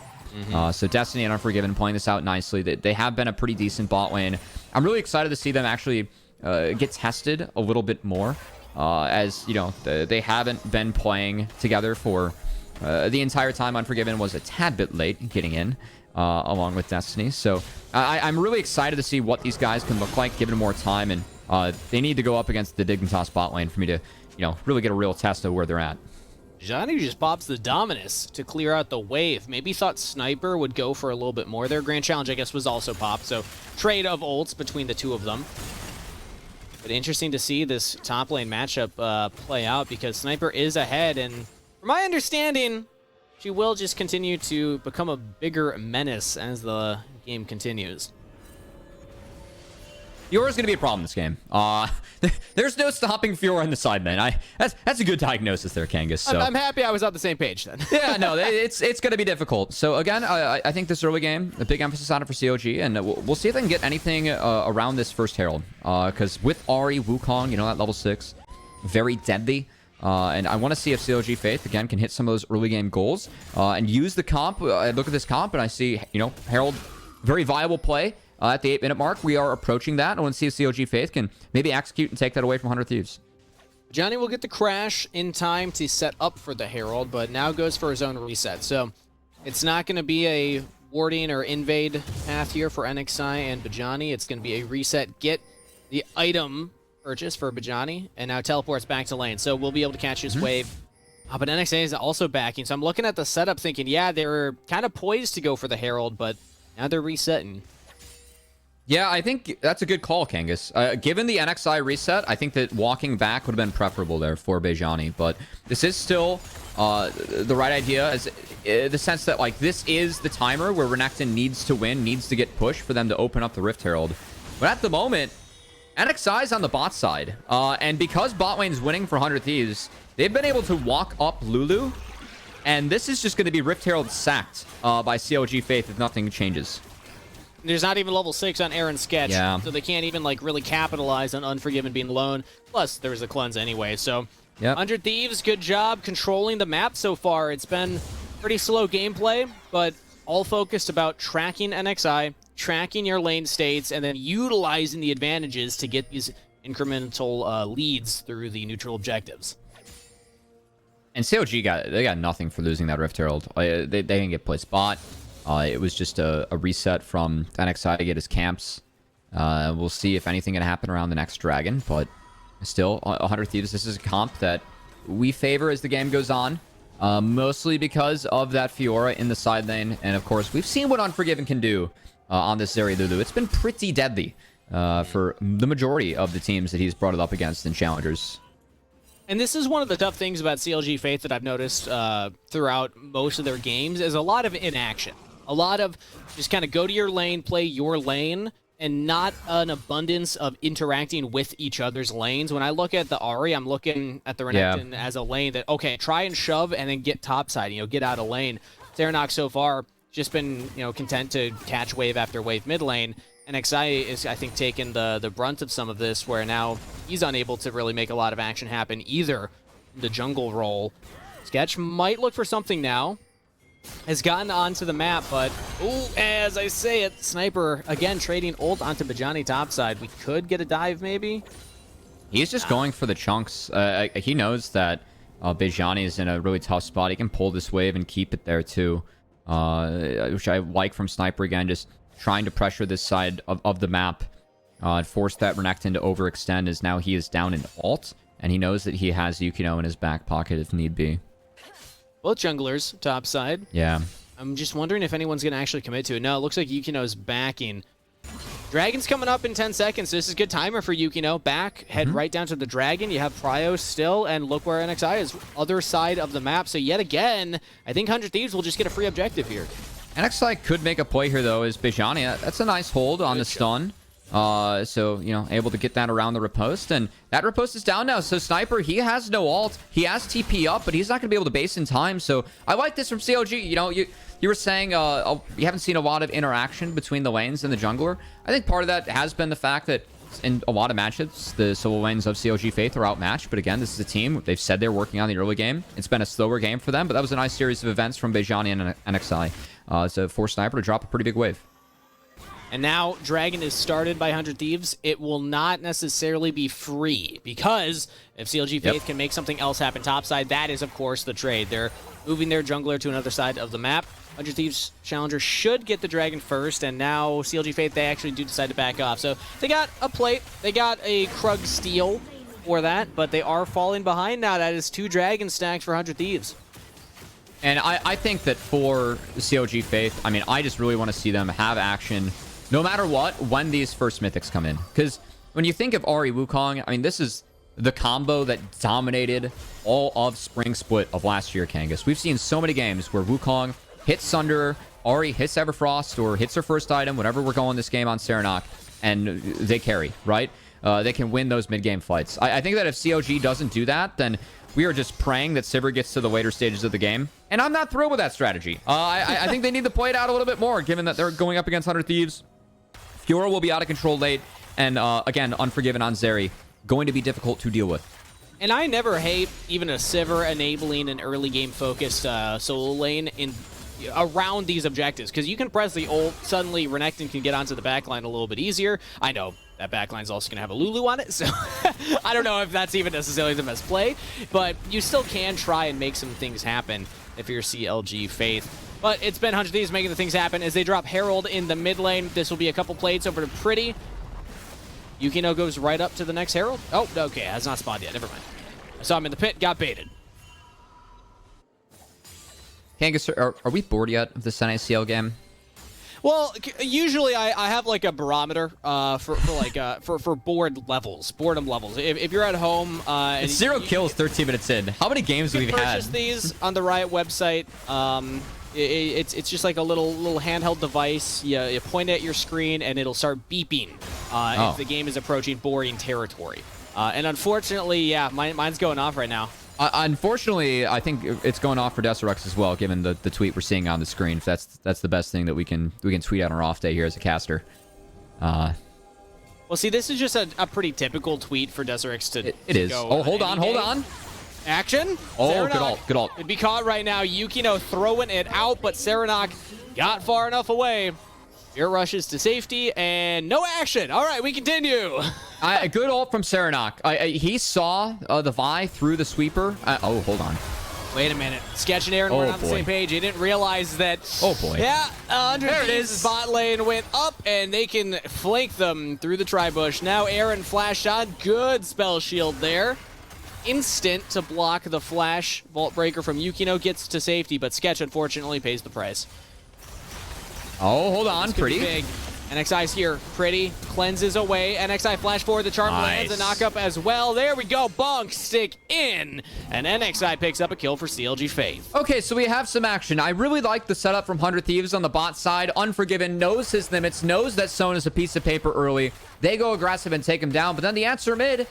So Destiny and Unforgiven playing this out nicely. They have been a pretty decent bot lane. I'm really excited to see them actually get tested a little bit more, as they haven't been playing together for the entire time. Unforgiven was a tad bit late getting in along with Destiny, so I'm really excited to see what these guys can look like given more time, and they need to go up against the Dignitas bot lane for me to really get a real test of where they're at. Johnny just pops the Dominus to clear out the wave. Maybe thought Sniper would go for a little bit more. Their Grand Challenge, I guess, was also popped, so trade of ults between the two of them. But interesting to see this top lane matchup play out, because Sniper is ahead, and from my understanding, she will just continue to become a bigger menace as the game continues. Fiora's going to be a problem in this game. There's no stopping Fiora in the side lane. That's a good diagnosis there, Kangas. So. I'm happy I was on the same page then. Yeah, no, it's going to be difficult. So again, I think this early game, a big emphasis on it for CLG, and we'll see if they can get anything around this first Herald. Because with Ahri, Wukong, that level 6, very deadly. And I want to see if CLG Faith, again, can hit some of those early game goals and use the comp. I look at this comp and I see, Herald, very viable play. At the 8-minute mark, we are approaching that. I want to see if CLG Faith can maybe execute and take that away from 100 Thieves. Johnny will get the crash in time to set up for the Herald, but now goes for his own reset. So it's not going to be a warding or invade path here for NXI and Bajani. It's going to be a reset, get the item purchase for Bajani, and now teleports back to lane. So we'll be able to catch his wave. But NXI is also backing. So I'm looking at the setup thinking, yeah, they were kind of poised to go for the Herald, but now they're resetting. Yeah, I think that's a good call, Kangas. Given the NXI reset, I think that walking back would have been preferable there for Bejani. But this is still the right idea, as the sense that this is the timer where Renekton needs to win, needs to get pushed for them to open up the Rift Herald. But at the moment, NXI is on the bot side. And because bot lane is winning for 100 Thieves, they've been able to walk up Lulu. And this is just going to be Rift Herald sacked by CLG Faith if nothing changes. There's not even level 6 on Aaron's Sketch, so they can't even really capitalize on Unforgiven being alone. Plus, there was a cleanse anyway, so 100 Thieves, good job controlling the map so far. It's been pretty slow gameplay, but all focused about tracking NXI, tracking your lane states, and then utilizing the advantages to get these incremental leads through the neutral objectives. And CLG got nothing for losing that Rift Herald. They didn't get placed bot. It was just a reset from NXI to get his camps. We'll see if anything can happen around the next dragon, but still, 100 Thieves, this is a comp that we favor as the game goes on, mostly because of that Fiora in the side lane, and of course, we've seen what Unforgiven can do on this Zeri Lulu. It's been pretty deadly for the majority of the teams that he's brought it up against in Challengers. And this is one of the tough things about CLG Faith that I've noticed throughout most of their games, is a lot of inaction. A lot of just kind of go to your lane, play your lane, and not an abundance of interacting with each other's lanes. When I look at the Ahri, I'm looking at the Renekton as a lane that, okay, try and shove and then get topside, get out of lane. Serenok so far just been, content to catch wave after wave mid lane. NXI is, I think, taking the brunt of some of this, where now he's unable to really make a lot of action happen either. The jungle role. Sketch might look for something now. has gotten onto the map, but ooh, as I say it, Sniper again trading ult onto Bajani topside. We could get a dive maybe. He's just going for the chunks. He knows that Bajani is in a really tough spot. He can pull this wave and keep it there too, which I like from Sniper again, just trying to pressure this side of the map, force that Renekton to overextend, as now he is down in ult, and he knows that he has Yukino in his back pocket if need be. Both junglers topside. Yeah. I'm just wondering if anyone's going to actually commit to it. No, it looks like Yukino's backing. Dragon's coming up in 10 seconds, so this is a good timer for Yukino. Back, head right down to the Dragon. You have Pryo still, and look where NXI is, other side of the map. So yet again, I think 100 Thieves will just get a free objective here. NXI could make a play here, though, is Bajani. That's a nice hold on the stun. So, you know, able to get that around the riposte, and that riposte is down now. So Sniper, he has no ult. He has TP up, but he's not going to be able to base in time. So I like this from CLG. You know, you were saying you haven't seen a lot of interaction between the lanes and the jungler. I think part of that has been the fact that in a lot of matchups, the solo lanes of CLG Faith are outmatched. But again, this is a team. They've said they're working on the early game. It's been a slower game for them, but that was a nice series of events from Bajani and NXI. So for Sniper to drop a pretty big wave. And now Dragon is started by 100 Thieves. It will not necessarily be free, because if CLG Faith can make something else happen topside, that is, of course, the trade. They're moving their jungler to another side of the map. 100 Thieves Challenger should get the Dragon first, and now CLG Faith, they actually do decide to back off. So they got a plate. They got a Krug steal for that, but they are falling behind now. That is 2 Dragon stacks for 100 Thieves. And I think that for CLG Faith, I mean, I just really want to see them have action no matter what when these first mythics come in. Because when you think of Ahri Wukong, I mean, this is the combo that dominated all of Spring Split of last year, Kangas. We've seen so many games where Wukong hits Sunder, Ahri hits Everfrost, or hits her first item, whenever we're going this game on Serenok, and they carry, right? They can win those mid-game fights. I think that if CLG doesn't do that, then we are just praying that Sivir gets to the later stages of the game. And I'm not thrilled with that strategy. I think they need to play it out a little bit more, given that they're going up against 100 Thieves. Fiora will be out of control late. And again, Unforgiven on Zeri, going to be difficult to deal with. And I never hate even a Sivir enabling an early game focused solo lane around these objectives, because you can press the ult, suddenly Renekton can get onto the backline a little bit easier. I know that backline's also going to have a Lulu on it, so I don't know if that's even necessarily the best play, but you still can try and make some things happen if you're CLG Faith. But it's been 100 Thieves making the things happen as they drop Herald in the mid lane. This will be a couple plates over to Pretty. Yukino goes right up to the next Herald. Oh, okay, has not spawned yet. Never mind. I saw him in the pit, got baited. Kangas, are we bored yet of this NACL game? Well, usually I have like a barometer for board levels, boredom levels. If you're at home, it's 0 kills 13 minutes in. How many games have we had? Purchase these on the Riot website. It's just like a little handheld device. You point at your screen and it'll start beeping if the game is approaching boring territory. And unfortunately, yeah, mine's going off right now. Unfortunately, I think it's going off for Deserex as well, given the tweet we're seeing on the screen. That's the best thing that we can tweet out on our off day here as a caster. Well, see, this is just a pretty typical tweet for Deserex to It is. Go oh, hold on. Action. Oh, Serenok good ult. It'd be caught right now. Yukino throwing it out, but Serenok got far enough away. Air rushes to safety, and no action. All right, we continue. A good ult from Serenok. He saw the Vi through the sweeper. Oh, hold on. Wait a minute. Sketch and Aaron were on the same page. He didn't realize that. Oh, boy. Yeah, 100 Thieves' bot lane went up, and they can flank them through the tri-bush. Now Aaron flashed on. Good spell shield there. Instant to block the flash. Vault Breaker from Yukino gets to safety, but Sketch, unfortunately, pays the price. Oh, hold on. Pretty. Big. NXI's here. Pretty cleanses away. NXI flash forward. The charm lands a knockup as well. There we go. Bonk stick in. And NXI picks up a kill for CLG Faith. Okay, so we have some action. I really like the setup from 100 Thieves on the bot side. Unforgiven knows his limits, knows that Son is a piece of paper early. They go aggressive and take him down. But then the answer mid,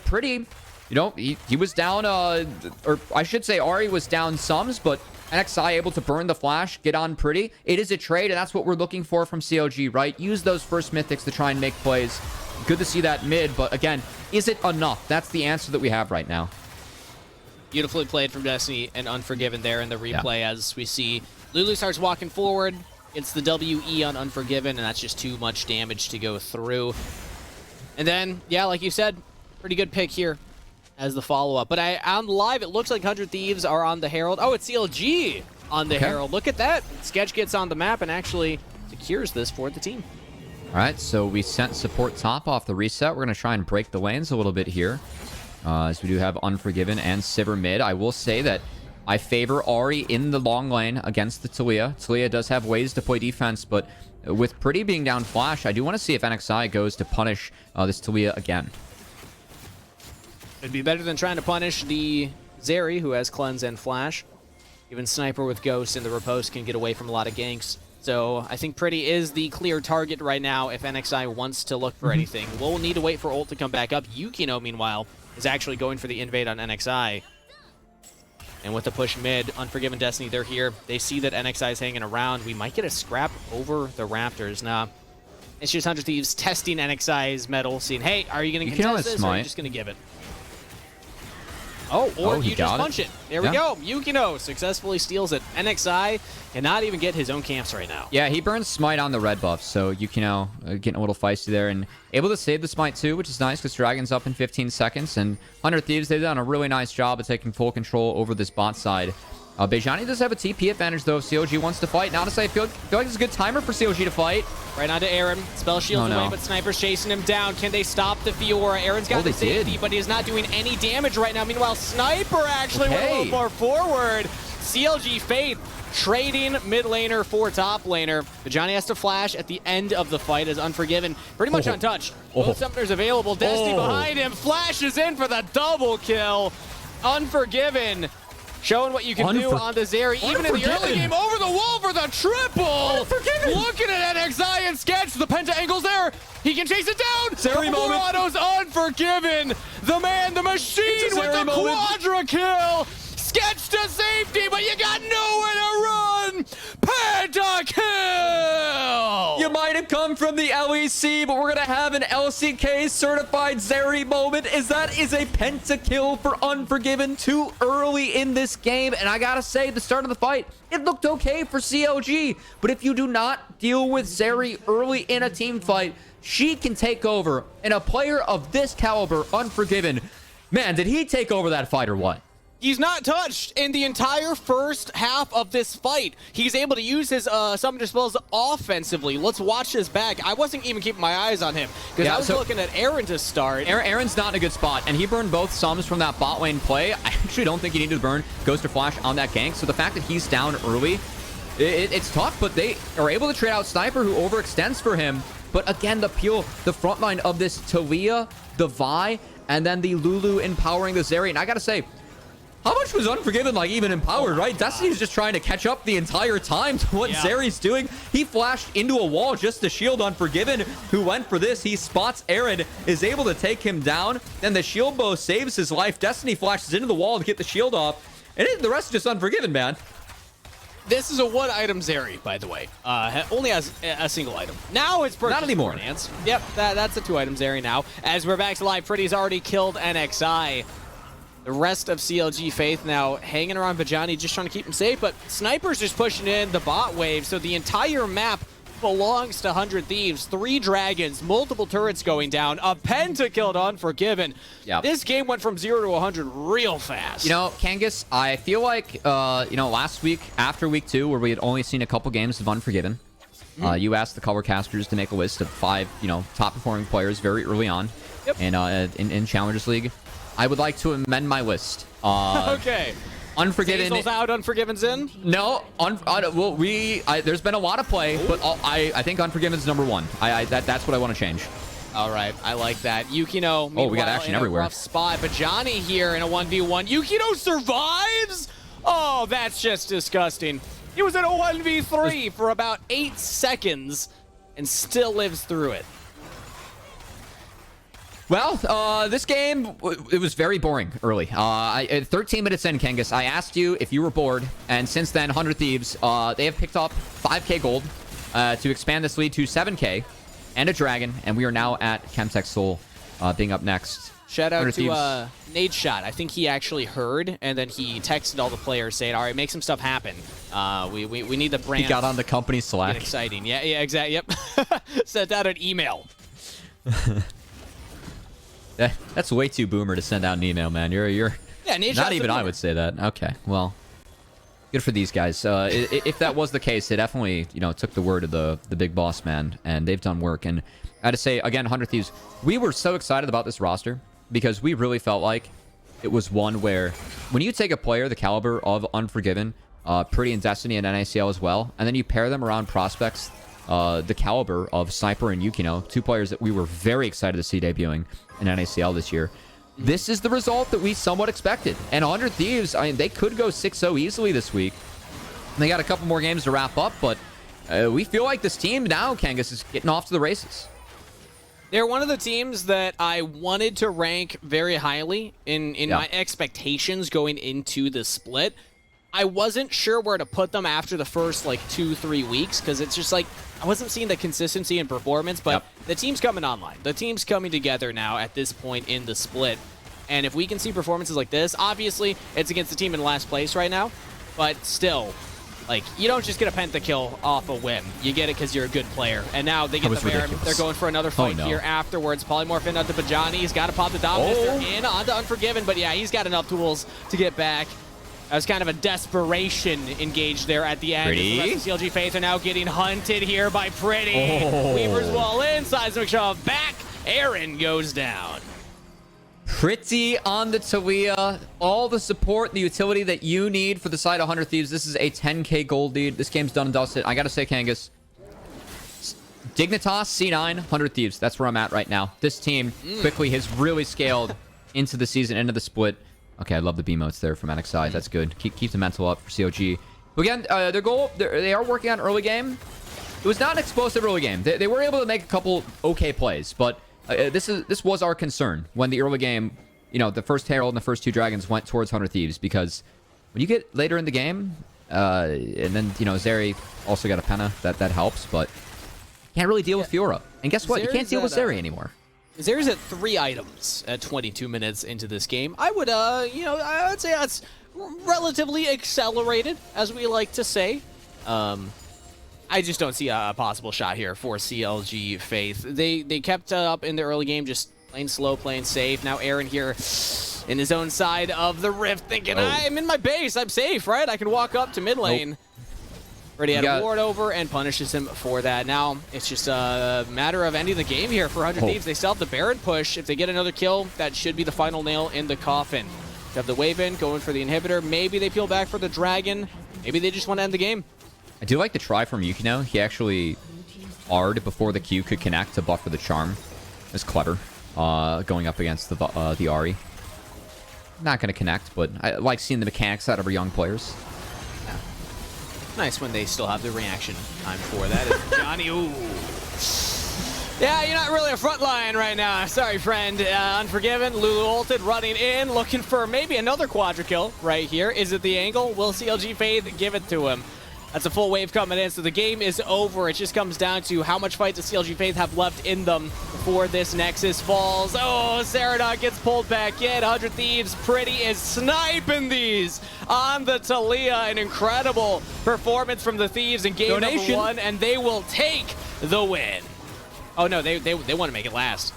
Pretty, you know, he was down, or I should say Ahri was down sums, but NXI able to burn the flash, get on Pretty. It is a trade, and that's what we're looking for from CLG, right? Use those first mythics to try and make plays. Good to see that mid, but again, is it enough? That's the answer that we have right now. Beautifully played from Destiny and Unforgiven there in the replay as we see Lulu starts walking forward. It's the WE on Unforgiven, and that's just too much damage to go through. And then, yeah, like you said, pretty good pick here as the follow-up. But on live, it looks like 100 Thieves are on the Herald. Oh, it's CLG on the Herald. Look at that. Sketch gets on the map and actually secures this for the team. All right, so we sent support top off the reset. We're going to try and break the lanes a little bit here, as we do have Unforgiven and Sivir mid. I will say that I favor Ahri in the long lane against the Taliyah. Taliyah does have ways to play defense, but with Pretty being down Flash, I do want to see if NXI goes to punish this Taliyah again. It'd be better than trying to punish the Zeri, who has Cleanse and Flash. Even Sniper with Ghost and the Riposte can get away from a lot of ganks. So I think Pretty is the clear target right now if NXI wants to look for anything. We'll need to wait for ult to come back up. Yukino, meanwhile, is actually going for the invade on NXI. And with the push mid, Unforgiven Destiny, they're here. They see that NXI is hanging around. We might get a scrap over the Raptors. Nah, it's just 100 Thieves testing NXI's metal, seeing, hey, are you going to contest this, or are you just going to give it? Oh, or you just punch it. There we go. Yukino successfully steals it. NXI cannot even get his own camps right now. Yeah, he burns Smite on the red buff, so Yukino getting a little feisty there and able to save the Smite too, which is nice because Dragon's up in 15 seconds. And 100 Thieves, they've done a really nice job of taking full control over this bot side. Bejani does have a TP advantage though if CLG wants to fight. Now, honestly, I feel like it's a good timer for CLG to fight. Right onto Aaron. Spell shields away, but Sniper's chasing him down. Can they stop the Fiora? Aaron's got the safety, but he's not doing any damage right now. Meanwhile, Sniper actually went a little more forward. CLG Faith trading mid laner for top laner. Bejani has to flash at the end of the fight as Unforgiven pretty much untouched. Both summoners available. Destiny behind him. Flashes in for the double kill. Unforgiven showing what you can do on the Zeri, even in the early game, over the wall for the triple! Looking at NXI and Sketch, the penta angle's there, he can chase it down! Zeri moment. Autos Unforgiven, the man, the machine with the quadra kill! Sketch to safety, but you got nowhere to run! Pentakill! You might have come from the LEC, but we're going to have an LCK certified Zeri moment. That is a pentakill for Unforgiven too early in this game. And I got to say, the start of the fight, it looked okay for CLG. But if you do not deal with Zeri early in a team fight, she can take over. And a player of this caliber, Unforgiven, man, did he take over that fight or what? He's not touched in the entire first half of this fight. He's able to use his summoner spells offensively. Let's watch this back. I wasn't even keeping my eyes on him because I was looking at Aaron to start. Aaron's not in a good spot, and he burned both sums from that bot lane play. I actually don't think he needed to burn Ghost to Flash on that gank, so the fact that he's down early, it's tough, but they are able to trade out Sniper, who overextends for him. But again, the peel, the front line of this Taliyah, the Vi, and then the Lulu empowering the Zeri. And I gotta say, how much was Unforgiven, like, even empowered, right? Destiny's just trying to catch up the entire time to what Zeri's doing. He flashed into a wall just to shield Unforgiven, who went for this. He spots Aaron, is able to take him down. Then the shield bow saves his life. Destiny flashes into the wall to get the shield off. And the rest is just Unforgiven, man. This is a one-item Zeri, by the way. Only has a single item. Now it's purchased. Not anymore. Yep, that's a two-item Zeri now. As we're back to live, Pretty's already killed NXI. The rest of CLG Faith now hanging around Bejani, just trying to keep him safe, but Sniper's just pushing in the bot wave, so the entire map belongs to 100 Thieves. 3 dragons, multiple turrets going down, a pentakill to Unforgiven. This game went from 0 to 100 real fast. You know, Kangas, I feel like, last week, after week 2, where we had only seen a couple games of Unforgiven, you asked the colorcasters to make a list of 5, top-performing players very early on in Challengers League. I would like to amend my list. Okay. Unforgiven. Zazel's out, Unforgiven's in? No. There's been a lot of play, but I think Unforgiven's number 1. That's what I want to change. All right, I like that. Yukino, we got action everywhere. Rough spot, but Johnny here in a 1v1. Yukino survives? Oh, that's just disgusting. He was in a 1v3 for about 8 seconds and still lives through it. Well, this game, it was very boring early. 13 minutes in, Kangas, I asked you if you were bored, and since then, 100 Thieves, they have picked up 5k gold to expand this lead to 7k and a dragon, and we are now at Chemtech Soul being up next. Shout out 100 to Nade Shot. I think he actually heard, and then he texted all the players saying, all right, make some stuff happen. We need the brand. He got on the company Slack. Exciting. Yeah, exactly. Yep. Sent out an email. That's way too boomer to send out an email, man. You're yeah, Nade not even I would say that. Okay, well, good for these guys. If that was the case, they definitely, took the word of the big boss man, and they've done work. And I had to say, again, 100 Thieves, we were so excited about this roster because we really felt like it was one where when you take a player the caliber of Unforgiven, Pretty in Destiny and NACL as well, and then you pair them around prospects the caliber of Sniper and Yukino, 2 players that we were very excited to see debuting in NACL this year. This is the result that we somewhat expected. And 100 Thieves, I mean, they could go 6-0 easily this week. They got a couple more games to wrap up, but we feel like this team now, Kangas, is getting off to the races. They're one of the teams that I wanted to rank very highly in my expectations going into the split. I wasn't sure where to put them after the first, 2-3 weeks, because it's just I wasn't seeing the consistency in performance, but the team's coming online. The team's coming together now at this point in the split. And if we can see performances like this, obviously it's against the team in last place right now, but still, you don't just get a pentakill off a whim. You get it because you're a good player. And now they get the Baron. They're going for another fight here afterwards. Polymorph in onto Bajani. He's got to pop the Dominus. They're in onto Unforgiven, but yeah, he's got enough tools to get back. That was kind of a desperation engaged there at the end. The rest of CLG Faith are now getting hunted here by Pretty. Weaver's wall in, seismic shove back. Aaron goes down. Pretty on the Talia. All the support and the utility that you need for the side of 100 Thieves. This is a 10k gold lead. This game's done and dusted. I gotta say, Kangas, Dignitas, C9, 100 Thieves. That's where I'm at right now. This team quickly has really scaled into the season, into the split. Okay, I love the B-motes there from NXI. That's good. Keep the mental up for CLG. But again, their goal, they are working on early game. It was not an explosive early game. They were able to make a couple okay plays, but this was our concern when the early game, the first Herald and the first 2 Dragons went towards 100 Thieves, because when you get later in the game, and then, Zeri also got a Penna, that helps, but you can't really deal with Fiora. And guess what? You can't deal with Zeri anymore. Zeri's at 3 items at 22 minutes into this game. I would, I would say that's relatively accelerated, as we like to say. I just don't see a possible shot here for CLG Faith. They kept up in the early game, just playing slow, playing safe. Now Aaron here in his own side of the rift, thinking, I'm in my base, I'm safe, right? I can walk up to mid lane. Already had a ward over and punishes him for that. Now it's just a matter of ending the game here for 100 Thieves. They still have the Baron push. If they get another kill, that should be the final nail in the coffin. They have the wave in, going for the inhibitor. Maybe they peel back for the dragon. Maybe they just want to end the game. I do like the try from Yukino. He actually R'd before the Q could connect to buffer the charm. It's clever, going up against the Ahri. Not going to connect, but I like seeing the mechanics out of our young players. Nice when they still have the reaction time for that. Johnny, ooh. Yeah, you're not really a front line right now. Sorry, friend. Unforgiven, Lulu ulted, running in, looking for maybe another quadra kill right here. Is it the angle? Will CLG Faith give it to him? That's a full wave coming in, so the game is over. It just comes down to how much fight does CLG Faith have left in them before this Nexus falls. Oh, Saradon gets pulled back in. 100 Thieves, Pretty is sniping these on the Talia. An incredible performance from the Thieves in game number 1, and they will take the win. Oh no, they want to make it last.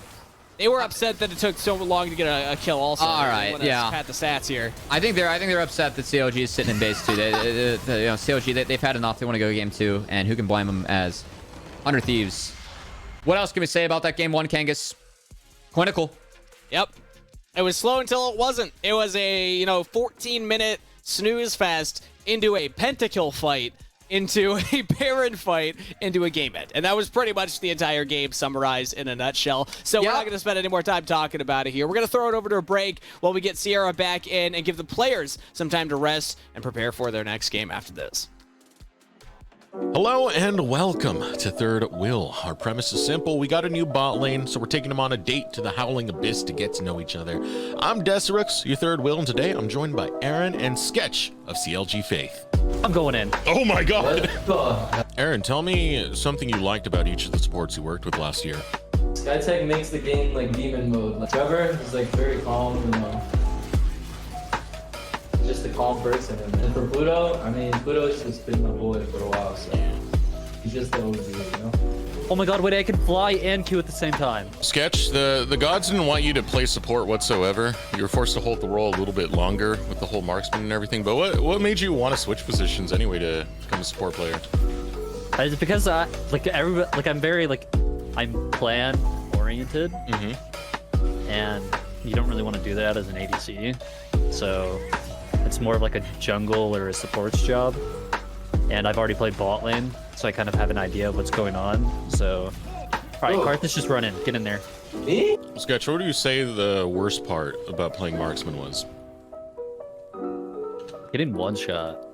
They were upset that it took so long to get a kill also. All right, yeah. Pat the stats here. I think they're upset that CLG is sitting in base too. CLG, they've had enough. They want to go game 2, and who can blame them as 100 Thieves. What else can we say about that game 1, Kangas? Clinical. Yep. It was slow until it wasn't. It was a 14-minute snooze fest into a pentakill fight, into a Baron fight, into a game end. And that was pretty much the entire game summarized in a nutshell. So we're not going to spend any more time talking about it here. We're going to throw it over to a break while we get Sierra back in and give the players some time to rest and prepare for their next game after this. Hello and welcome to Third Will. Our premise is simple. We got a new bot lane, so we're taking them on a date to the Howling Abyss to get to know each other. I'm Deserix, your Third Will, and today I'm joined by Aaron and Sketch of CLG Faith. I'm going in. Oh my god! Aaron, tell me something you liked about each of the supports you worked with last year. Skytech makes the game like demon mode. Like, Trevor is like very calm, you know. He's just a calm person. And for Pluto, I mean, Pluto's just been my boy for a while, so he's just the OG, you know. Oh my god, wait, I can fly and queue at the same time. Sketch, the gods didn't want you to play support whatsoever. You were forced to hold the role a little bit longer with the whole marksman and everything, but what made you want to switch positions anyway to become a support player? It's because I'm very I'm plan oriented, and you don't really want to do that as an ADC. So it's more of like a jungle or a support's job. And I've already played bot lane, so I kind of have an idea of what's going on. So, all right, Karth is just running. Get in there. Me? Sketch, what do you say the worst part about playing marksman was? Getting one shot.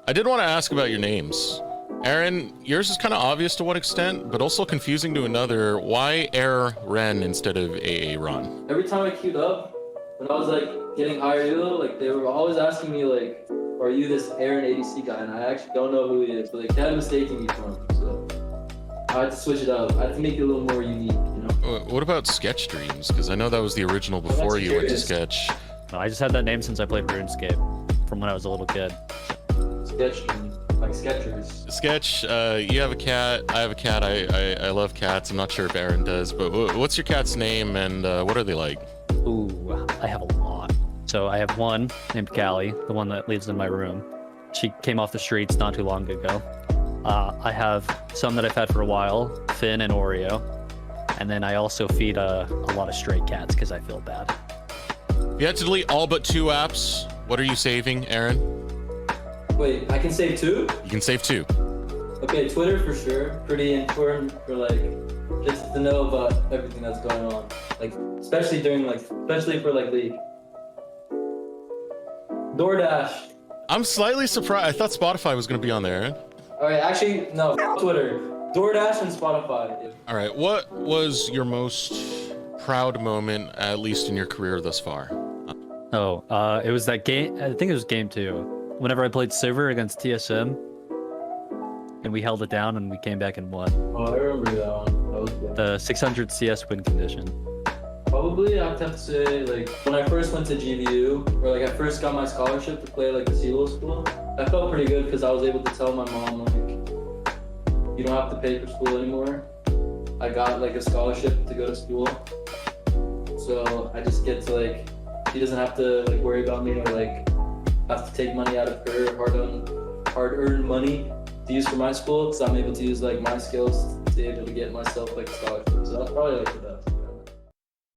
I did want to ask about your names. Aaron, yours is kind of obvious to what extent, but also confusing to another. Why Air Ren instead of AA Ron? Every time I queued up, when I was like getting higher elo, like they were always asking me like, are you this Aaron ADC guy? And I actually don't know who he is, but like they had mistaken me for him, so I had to switch it up. I had to make it a little more unique, you know? What about Sketch Dreams? Because I know that was the original before you went to Sketch. No, I just had that name since I played RuneScape from when I was a little kid. Sketch Dreams, like Sketchers. Sketch, you have a cat, I have a cat, I love cats. I'm not sure if Aaron does, but what's your cat's name and what are they like? Ooh, I have a lot. So I have one named Callie, the one that lives in my room. She came off the streets not too long ago. I have some that I've had for a while, Finn and Oreo. And then I also feed a lot of stray cats because I feel bad. You had to delete all but 2 apps. What are you saving, Aaron? Wait, I can save 2? You can save 2. Okay, Twitter for sure. Pretty important for like, just to know about everything that's going on. Like, especially for like League. DoorDash. I'm slightly surprised. I thought Spotify was going to be on there. All right, actually, no, Twitter. DoorDash and Spotify. All right, what was your most proud moment, at least in your career thus far? It was that game. I think it was game 2. Whenever I played Silver against TSM, and we held it down and we came back and won. Oh, I remember that one. That was good. The 600 CS win condition. Probably I'd have to say, like, when I first went to GVU, or like I first got my scholarship to play like the CLO school, I felt pretty good because I was able to tell my mom, like, you don't have to pay for school anymore. I got like a scholarship to go to school. So I just get to like, she doesn't have to like worry about me or like have to take money out of her hard-earned money to use for my school because I'm able to use like my skills to be able to get myself like a scholarship. So that's probably like the best.